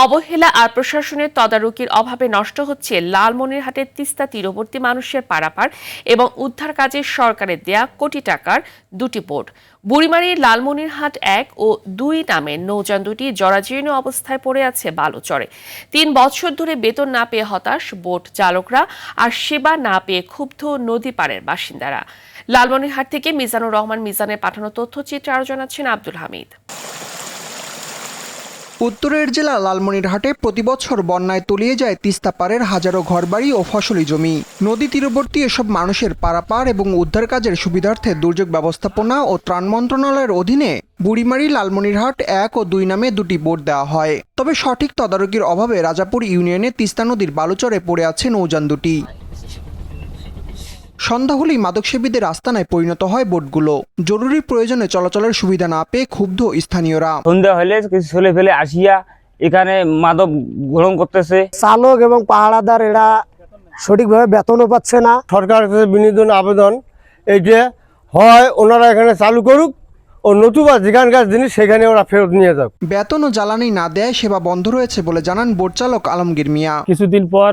অবহেলা আর প্রশাসনের তদারকির অভাবে নষ্ট হচ্ছে লালমনিরহাটের তিস্তা তীরবর্তী মানুষের পারাপার এবং উদ্ধার কাজে সরকারের দেয়া কোটি টাকার দুটি বোট। বুড়িমারীর লালমনিরহাট ১ ও ২ নামের নৌযান দুটি জরাজীর্ণ অবস্থায় পড়ে আছে বালুচরে। ৩ বছর ধরে বেতন না পেয়ে হতাশ বোট চালকরা আর সেবা না পেয়ে ক্ষুব্ধ নদী পাড়ের বাসিন্দারা। লালমনিরহাট থেকে মিজানুর রহমান মিজানের পাঠানো তথ্যচিত্রে আরও জানাচ্ছেন আব্দুল হামিদ। উত্তরের জেলা লালমনিরহাটে প্রতিবছর বন্যায় তলিয়ে যায় তিস্তা পাড়ের হাজারো ঘরবাড়ি ও ফসলি জমি। নদী তীরবর্তী এসব মানুষের পারাপার এবং উদ্ধার কাজের সুবিধার্থে দুর্যোগ ব্যবস্থাপনা ও ত্রাণ মন্ত্রণালয়ের অধীনে বুড়িমারী লালমনিরহাট ১ ও ২ নামে দুটি বোট দেওয়া হয়। তবে সঠিক তদারকির অভাবে রাজাপুর ইউনিয়নে তিস্তা নদীর বালুচরে পড়ে আছে নৌযান দুটি। সন্ধ্যা হলেই মাদকসেবীদের আস্তানায় পরিণত হয় বোটগুলো। জরুরি প্রয়োজনে চলাচলের সুবিধা না পেয়ে ক্ষুব্ধ স্থানীয়রা। সন্ধ্যা হলে কিছু ছেলে ফেলে আসিয়া এখানে মাদক গ্রহণ করতেছে। চালক এবং পাহারাদার এরা সঠিকভাবে বেতনও পাচ্ছে না। সরকারের কাছে বিনোদন আবেদন এই যে হয় ওনারা এখানে চালু করুক ও নতুবা যেখানকার জিনিস সেখানে ওরা ফেরত নিয়ে যাক। বেতন ও জ্বালানি না দেয় সেবা বন্ধ রয়েছে বলে জানান বোট চালক আলমগীর মিয়া। কিছুদিন পর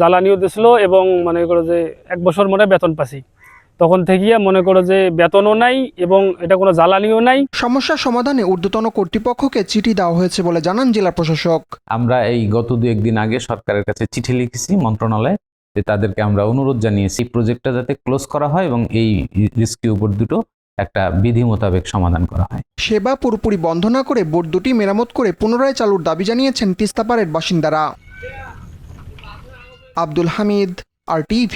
জ্বালানিও দিছিল এবং মনে করো যে 1 বছর বেতন পাচ্ছি, তখন থেকে মনে করো যে বেতনও নাই এবং এটা কোনো জ্বালানিও নাই। সমস্যা সমাধানে ঊর্ধ্বতন কর্তৃপক্ষকে চিঠি দেওয়া হয়েছে বলে জানান জেলা প্রশাসক। আমরা এই গত 2-1 দিন আগে সরকারের কাছে চিঠি লিখেছি মন্ত্রণালয়ে, যে তাদেরকে আমরা অনুরোধ জানিয়েছি প্রজেক্টটা যাতে ক্লোজ করা হয় এবং এই রিস্কিউ বোট দুটো একটা বিধি মোতাবেক সমাধান করা হয়। সেবা পুরোপুরি বন্ধ না করে বোট দুটি মেরামত করে পুনরায় চালুর দাবি জানিয়েছেন তিস্তাপাড়ের বাসিন্দারা। আব্দুল হামিদ, RTV।